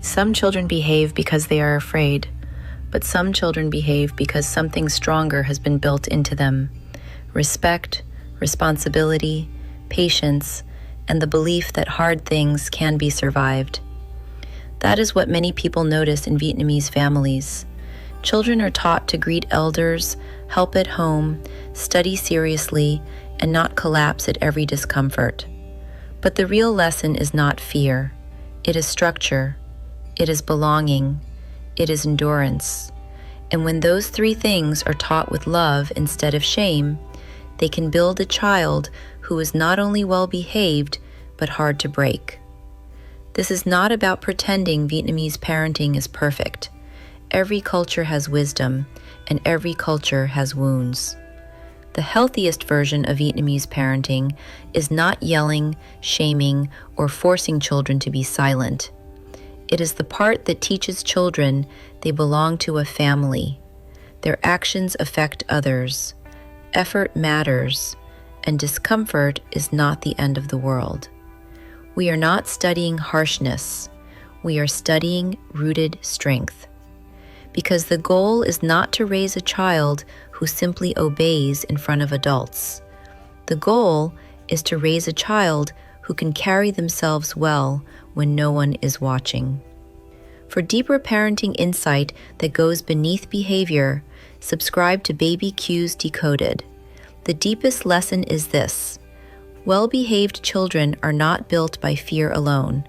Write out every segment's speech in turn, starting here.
Some children behave because they are afraid, but some children behave because something stronger has been built into them: respect, responsibility, patience, and the belief that hard things can be survived. That is what many people notice in Vietnamese families. Children are taught to greet elders, help at home, study seriously, and not collapse at every discomfort. But the real lesson is not fear. It is structure. It is belonging. It is endurance. And when those three things are taught with love instead of shame, they can build a child who is not only well-behaved, but hard to break. This is not about pretending Vietnamese parenting is perfect. Every culture has wisdom, and every culture has wounds. The healthiest version of Vietnamese parenting is not yelling, shaming, or forcing children to be silent. It is the part that teaches children they belong to a family. Their actions affect others. Effort matters, and discomfort is not the end of the world. We are not studying harshness. We are studying rooted strength. Because the goal is not to raise a child who simply obeys in front of adults. The goal is to raise a child who can carry themselves well when no one is watching. For deeper parenting insight that goes beneath behavior, subscribe to Baby Cues Decoded. The deepest lesson is this: well-behaved children are not built by fear alone.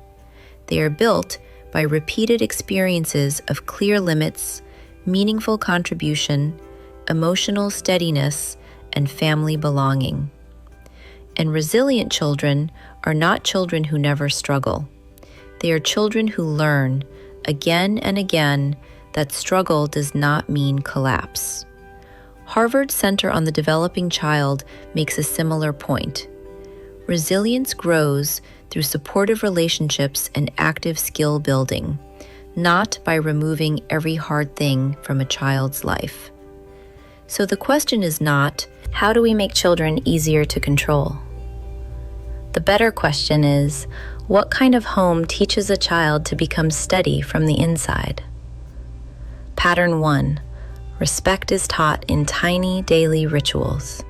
They are built by repeated experiences of clear limits, meaningful contribution, emotional steadiness, and family belonging. And resilient children are not children who never struggle. They are children who learn, again and again, that struggle does not mean collapse. Harvard's Center on the Developing Child makes a similar point. Resilience grows through supportive relationships and active skill building, not by removing every hard thing from a child's life. So the question is not, how do we make children easier to control? The better question is, what kind of home teaches a child to become steady from the inside? Pattern 1. Respect is taught in tiny daily rituals.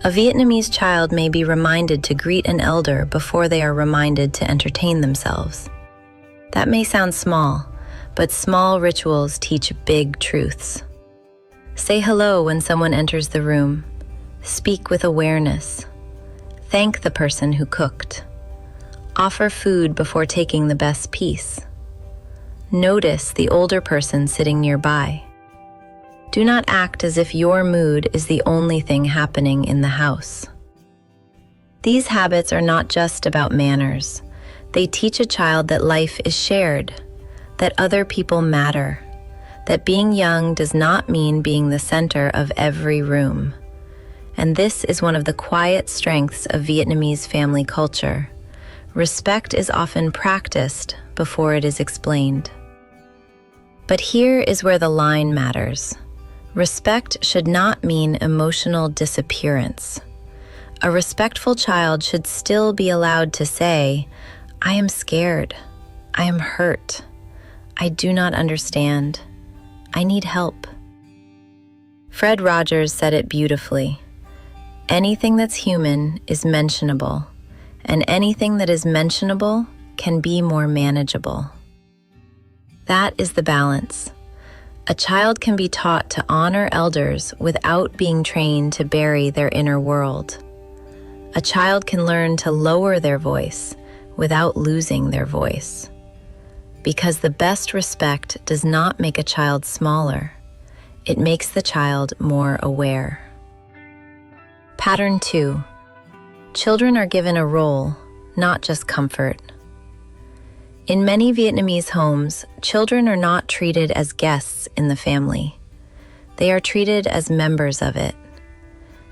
A Vietnamese child may be reminded to greet an elder before they are reminded to entertain themselves. That may sound small, but small rituals teach big truths. Say hello when someone enters the room. Speak with awareness. Thank the person who cooked. Offer food before taking the best piece. Notice the older person sitting nearby. Do not act as if your mood is the only thing happening in the house. These habits are not just about manners. They teach a child that life is shared, that other people matter, that being young does not mean being the center of every room. And this is one of the quiet strengths of Vietnamese family culture. Respect is often practiced before it is explained. But here is where the line matters. Respect should not mean emotional disappearance. A respectful child should still be allowed to say, "I am scared. I am hurt. I do not understand. I need help." Fred Rogers said it beautifully. Anything that's human is mentionable, and anything that is mentionable can be more manageable. That is the balance. A child can be taught to honor elders without being trained to bury their inner world. A child can learn to lower their voice without losing their voice. Because the best respect does not make a child smaller. It makes the child more aware. Pattern 2. Children are given a role, not just comfort. In many Vietnamese homes, children are not treated as guests in the family. They are treated as members of it.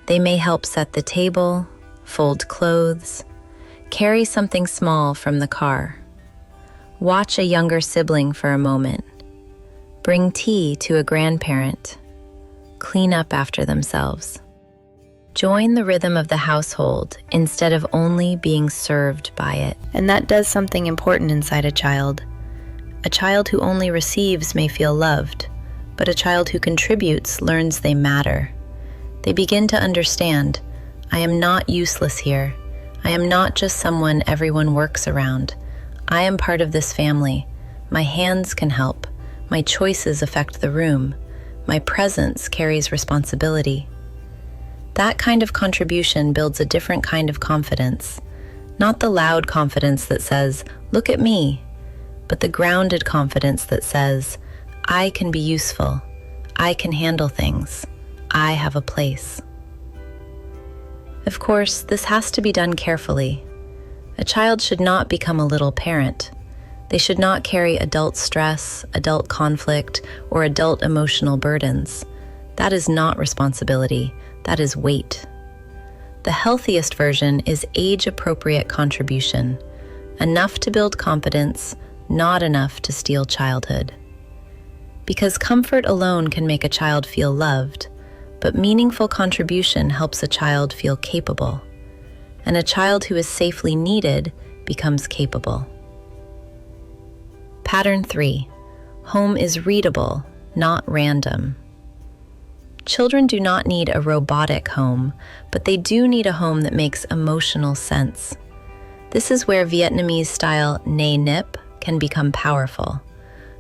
They may help set the table, fold clothes, carry something small from the car, watch a younger sibling for a moment, bring tea to a grandparent, clean up after themselves. Join the rhythm of the household instead of only being served by it. And that does something important inside a child. A child who only receives may feel loved, but a child who contributes learns they matter. They begin to understand, I am not useless here. I am not just someone everyone works around. I am part of this family. My hands can help. My choices affect the room. My presence carries responsibility. That kind of contribution builds a different kind of confidence. Not the loud confidence that says, look at me, but the grounded confidence that says, I can be useful. I can handle things. I have a place. Of course, this has to be done carefully. A child should not become a little parent. They should not carry adult stress, adult conflict, or adult emotional burdens. That is not responsibility. That is weight. The healthiest version is age-appropriate contribution, enough to build competence, not enough to steal childhood. Because comfort alone can make a child feel loved, but meaningful contribution helps a child feel capable, and a child who is safely needed becomes capable. Pattern 3. Home is readable, not random. Children do not need a robotic home, but they do need a home that makes emotional sense. This is where Vietnamese-style nay nip can become powerful.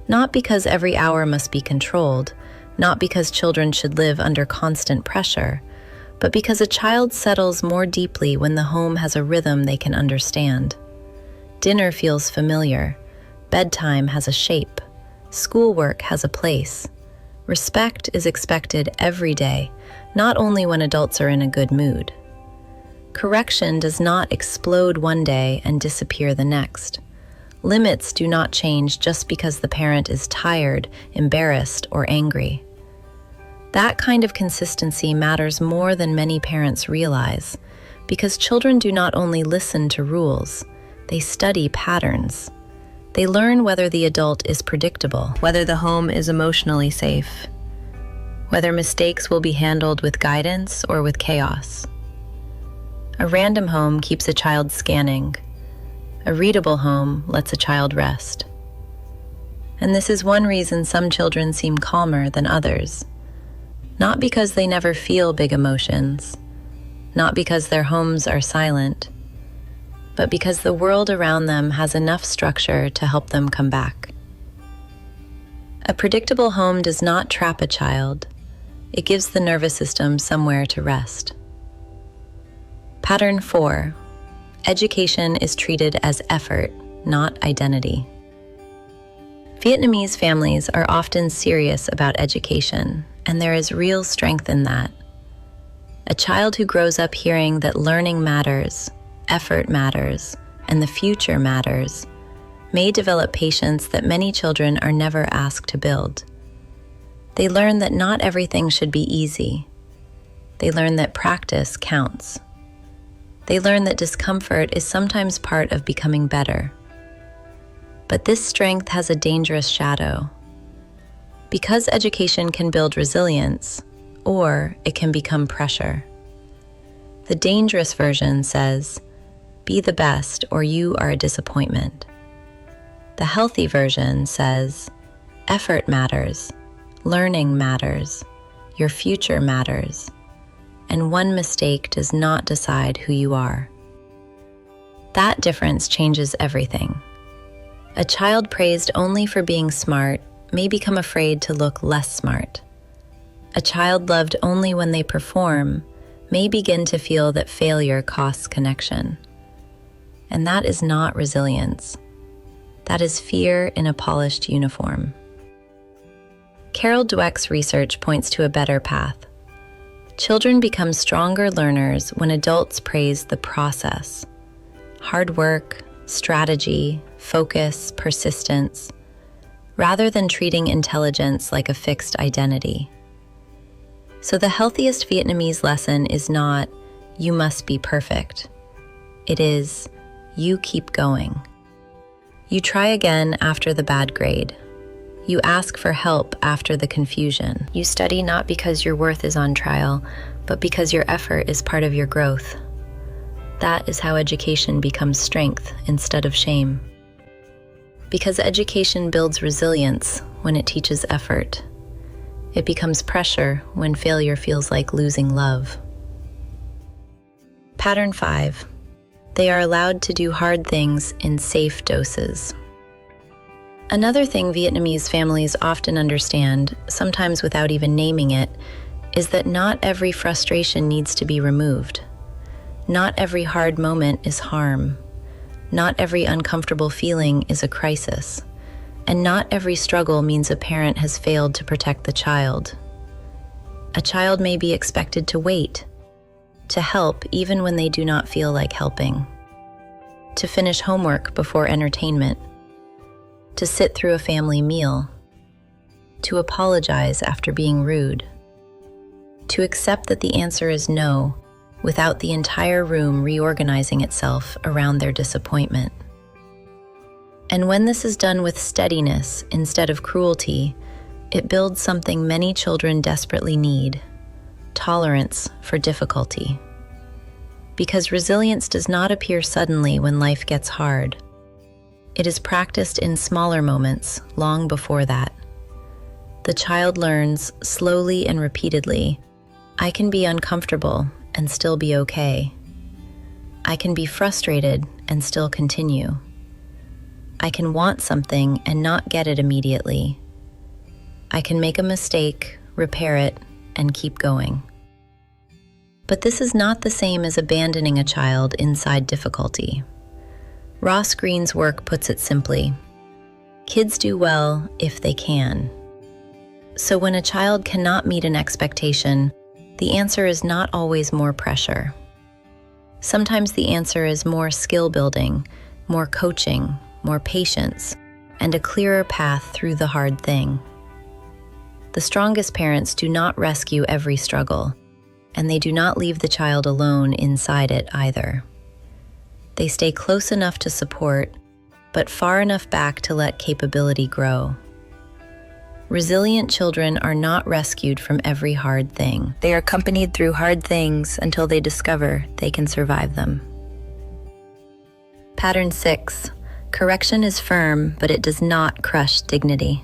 Not because every hour must be controlled, not because children should live under constant pressure, but because a child settles more deeply when the home has a rhythm they can understand. Dinner feels familiar. Bedtime has a shape. Schoolwork has a place. Respect is expected every day, not only when adults are in a good mood. Correction does not explode one day and disappear the next. Limits do not change just because the parent is tired, embarrassed, or angry. That kind of consistency matters more than many parents realize, because children do not only listen to rules, they study patterns. They learn whether the adult is predictable, whether the home is emotionally safe, whether mistakes will be handled with guidance or with chaos. A random home keeps a child scanning. A readable home lets a child rest. And this is one reason some children seem calmer than others. Not because they never feel big emotions, not because their homes are silent, but because the world around them has enough structure to help them come back. A predictable home does not trap a child. It gives the nervous system somewhere to rest. Pattern 4. Education is treated as effort, not identity. Vietnamese families are often serious about education, and there is real strength in that. A child who grows up hearing that learning matters, effort matters, and the future matters may develop patience that many children are never asked to build. They learn that not everything should be easy. They learn that practice counts. They learn that discomfort is sometimes part of becoming better. But this strength has a dangerous shadow. Because education can build resilience, or it can become pressure. The dangerous version says, be the best or you are a disappointment. The healthy version says, effort matters, learning matters, your future matters, and one mistake does not decide who you are. That difference changes everything. A child praised only for being smart may become afraid to look less smart. A child loved only when they perform may begin to feel that failure costs connection. And that is not resilience. That is fear in a polished uniform. Carol Dweck's research points to a better path. Children become stronger learners when adults praise the process. Hard work, strategy, focus, persistence, rather than treating intelligence like a fixed identity. So the healthiest Vietnamese lesson is not, you must be perfect. It is, you keep going. You try again after the bad grade. You ask for help after the confusion. You study not because your worth is on trial, but because your effort is part of your growth. That is how education becomes strength instead of shame. Because education builds resilience when it teaches effort. It becomes pressure when failure feels like losing love. Pattern 5. They are allowed to do hard things in safe doses. Another thing Vietnamese families often understand, sometimes without even naming it, is that not every frustration needs to be removed. Not every hard moment is harm. Not every uncomfortable feeling is a crisis. And not every struggle means a parent has failed to protect the child. A child may be expected to wait, to help even when they do not feel like helping, to finish homework before entertainment, to sit through a family meal, to apologize after being rude, to accept that the answer is no without the entire room reorganizing itself around their disappointment. And when this is done with steadiness instead of cruelty, it builds something many children desperately need: tolerance for difficulty. Because resilience does not appear suddenly when life gets hard. It is practiced in smaller moments long before that. The child learns slowly and repeatedly, I can be uncomfortable and still be okay. I can be frustrated and still continue. I can want something and not get it immediately. I can make a mistake, repair it, and keep going. But this is not the same as abandoning a child inside difficulty. Ross Greene's work puts it simply: kids do well if they can. So when a child cannot meet an expectation, the answer is not always more pressure. Sometimes the answer is more skill building, more coaching, more patience, and a clearer path through the hard thing. The strongest parents do not rescue every struggle, and they do not leave the child alone inside it either. They stay close enough to support, but far enough back to let capability grow. Resilient children are not rescued from every hard thing. They are accompanied through hard things until they discover they can survive them. Pattern 6. Correction is firm, but it does not crush dignity.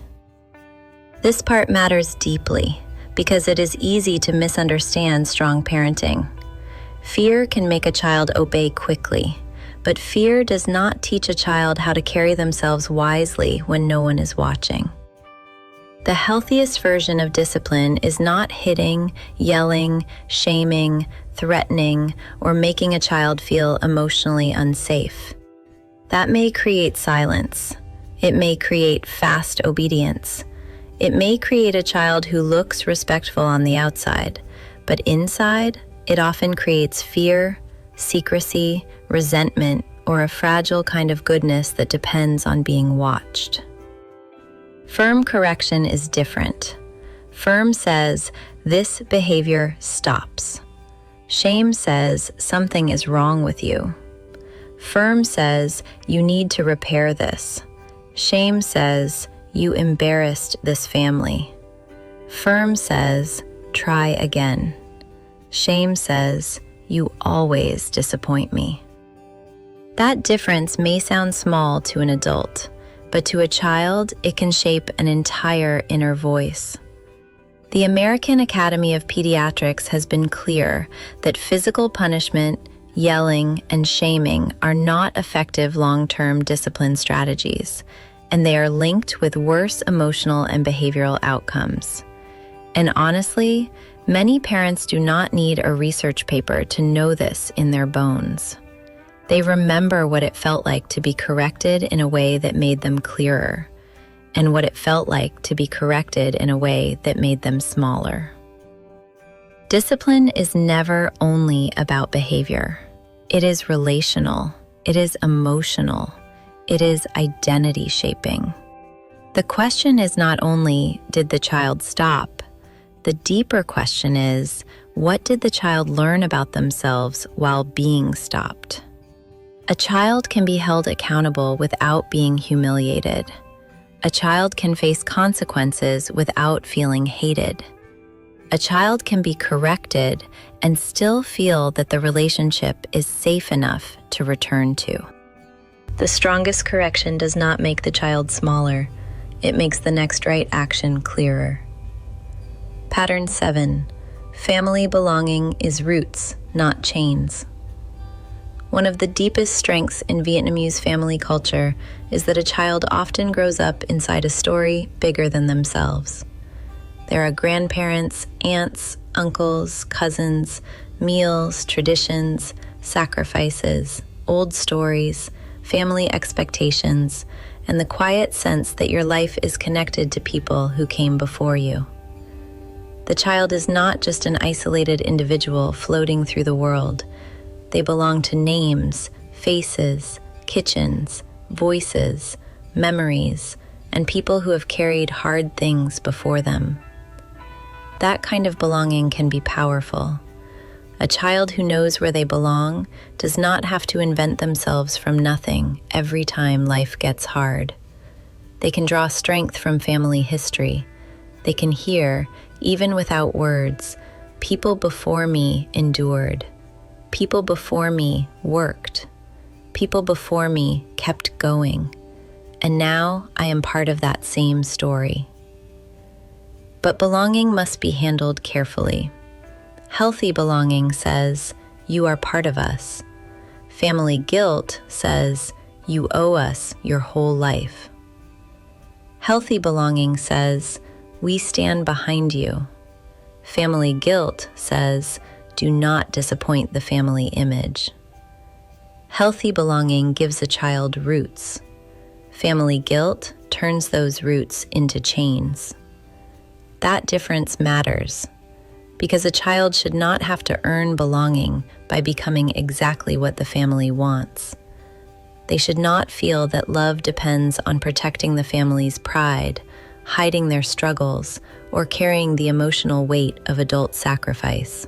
This part matters deeply because it is easy to misunderstand strong parenting. Fear can make a child obey quickly, but fear does not teach a child how to carry themselves wisely when no one is watching. The healthiest version of discipline is not hitting, yelling, shaming, threatening, or making a child feel emotionally unsafe. That may create silence. It may create fast obedience. It may create a child who looks respectful on the outside, but inside, it often creates fear, secrecy, resentment, or a fragile kind of goodness that depends on being watched. Firm correction is different. Firm says, this behavior stops. Shame says, something is wrong with you. Firm says, you need to repair this. Shame says, you embarrassed this family. Firm says, try again. Shame says, you always disappoint me. That difference may sound small to an adult, but to a child, it can shape an entire inner voice. The American Academy of Pediatrics has been clear that physical punishment, yelling, and shaming are not effective long-term discipline strategies, and they are linked with worse emotional and behavioral outcomes. And honestly, many parents do not need a research paper to know this in their bones. They remember what it felt like to be corrected in a way that made them clearer, and what it felt like to be corrected in a way that made them smaller. Discipline is never only about behavior. It is relational. It is emotional. It is identity shaping. The question is not only, did the child stop? The deeper question is, what did the child learn about themselves while being stopped? A child can be held accountable without being humiliated. A child can face consequences without feeling hated. A child can be corrected and still feel that the relationship is safe enough to return to. The strongest correction does not make the child smaller. It makes the next right action clearer. Pattern 7. Family belonging is roots, not chains. One of the deepest strengths in Vietnamese family culture is that a child often grows up inside a story bigger than themselves. There are grandparents, aunts, uncles, cousins, meals, traditions, sacrifices, old stories, family expectations, and the quiet sense that your life is connected to people who came before you. The child is not just an isolated individual floating through the world. They belong to names, faces, kitchens, voices, memories, and people who have carried hard things before them. That kind of belonging can be powerful. A child who knows where they belong does not have to invent themselves from nothing every time life gets hard. They can draw strength from family history. They can hear, even without words, people before me endured. People before me worked. People before me kept going. And now I am part of that same story. But belonging must be handled carefully. Healthy belonging says, you are part of us. Family guilt says, you owe us your whole life. Healthy belonging says, we stand behind you. Family guilt says, do not disappoint the family image. Healthy belonging gives a child roots. Family guilt turns those roots into chains. That difference matters, because a child should not have to earn belonging by becoming exactly what the family wants. They should not feel that love depends on protecting the family's pride, hiding their struggles, or carrying the emotional weight of adult sacrifice.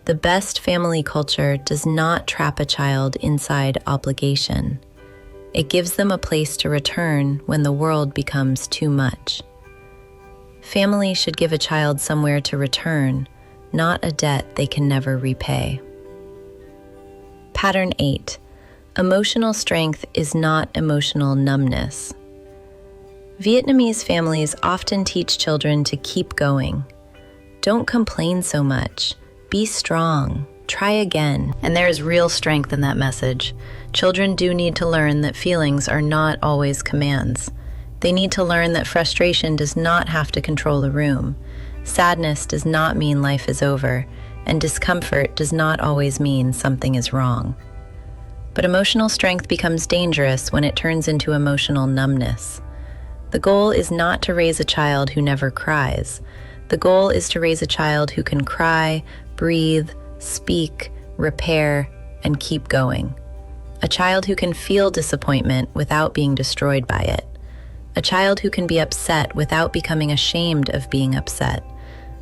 The best family culture does not trap a child inside obligation. It gives them a place to return when the world becomes too much. Family should give a child somewhere to return, not a debt they can never repay. Pattern 8. Emotional strength is not emotional numbness. Vietnamese families often teach children to keep going. Don't complain so much. Be strong. Try again. And there is real strength in that message. Children do need to learn that feelings are not always commands. They need to learn that frustration does not have to control a room. Sadness does not mean life is over, and discomfort does not always mean something is wrong. But emotional strength becomes dangerous when it turns into emotional numbness. The goal is not to raise a child who never cries. The goal is to raise a child who can cry, breathe, speak, repair, and keep going. A child who can feel disappointment without being destroyed by it. A child who can be upset without becoming ashamed of being upset.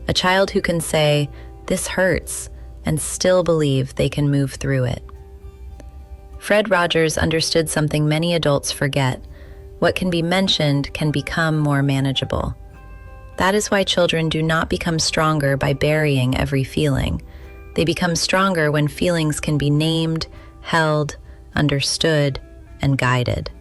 A child who can say, "This hurts," and still believe they can move through it. Fred Rogers understood something many adults forget. What can be mentioned can become more manageable. That is why children do not become stronger by burying every feeling. They become stronger when feelings can be named, held, understood, and guided.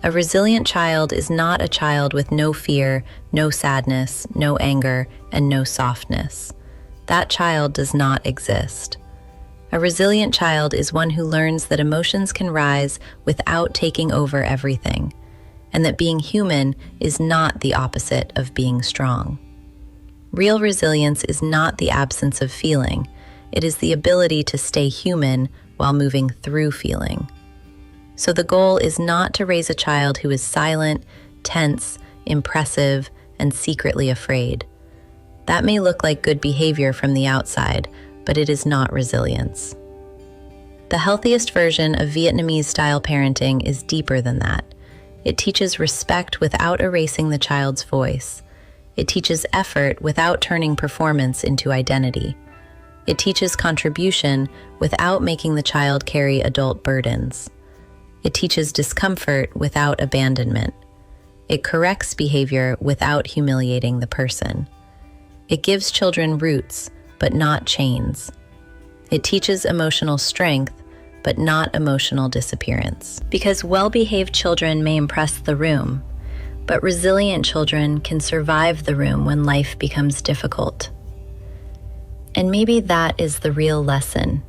A resilient child is not a child with no fear, no sadness, no anger, and no softness. That child does not exist. A resilient child is one who learns that emotions can rise without taking over everything, and that being human is not the opposite of being strong. Real resilience is not the absence of feeling. It is the ability to stay human while moving through feeling. So the goal is not to raise a child who is silent, tense, impressive, and secretly afraid. That may look like good behavior from the outside, but it is not resilience. The healthiest version of Vietnamese-style parenting is deeper than that. It teaches respect without erasing the child's voice. It teaches effort without turning performance into identity. It teaches contribution without making the child carry adult burdens. It teaches discomfort without abandonment. It corrects behavior without humiliating the person. It gives children roots, but not chains. It teaches emotional strength but not emotional disappearance. Because well-behaved children may impress the room, but resilient children can survive the room when life becomes difficult. And maybe that is the real lesson.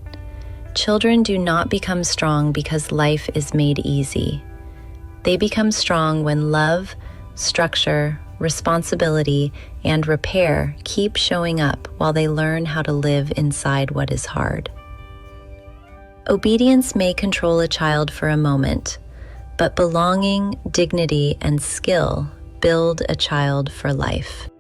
Children do not become strong because life is made easy. They become strong when love, structure, responsibility, and repair keep showing up while they learn how to live inside what is hard. Obedience may control a child for a moment, but belonging, dignity, and skill build a child for life.